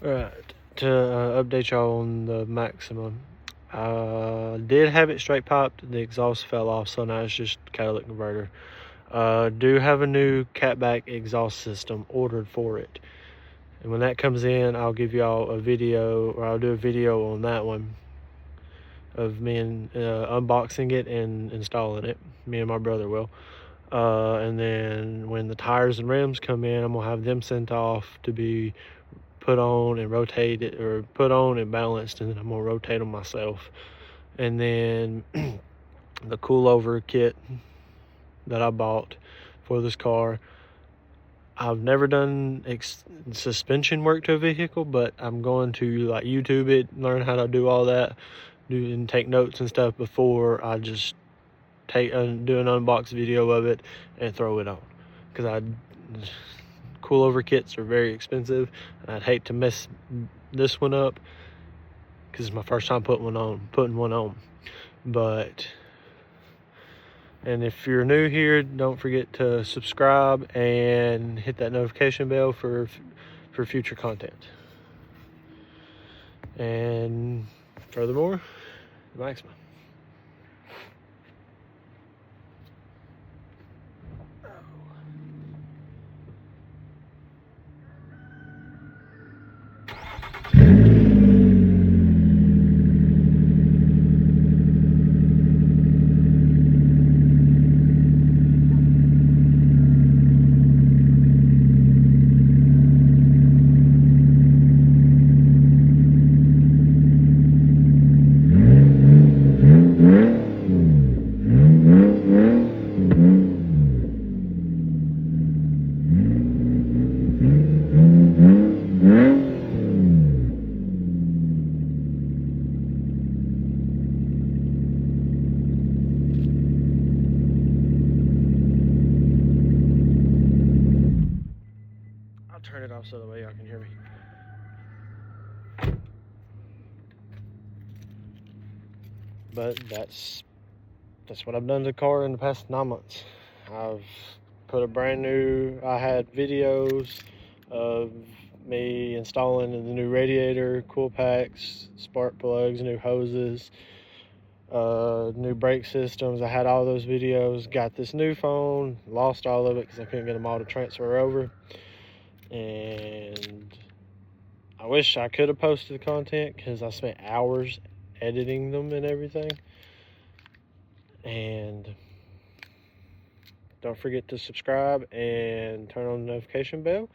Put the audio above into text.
Alright, to update y'all on the Maxima. Did have it straight piped, the exhaust fell off, so now it's just catalytic converter. Do have a new catback exhaust system ordered for it. And when that comes in, I'll give y'all a video, or I'll do a video on that one of me unboxing it and installing it. Me and my brother will. And then when the tires and rims come in, I'm gonna have them sent off to be put on and rotated, or put on and balanced, and then I'm gonna rotate them myself. And then the coolover kit that I bought for this car, I've never done suspension work to a vehicle, but I'm going to like YouTube it, learn how to do all that, and take notes and stuff before I just do an unbox video of it and throw it on. Because coolover kits are very expensive, and I'd hate to mess this one up because it's my first time putting one on. And if you're new here, don't forget to subscribe and hit that notification bell for future content. And furthermore, the Maxima. I'll turn it off so that way y'all can hear me. But that's what I've done to the car in the past 9 months. I've put I had videos of me installing the new radiator, cool packs, spark plugs, new hoses, new brake systems. I had all those videos. Got this new phone, lost all of it because I couldn't get them all to transfer over. And I wish I could have posted the content because I spent hours editing them and everything. And don't forget to subscribe and turn on the notification bell.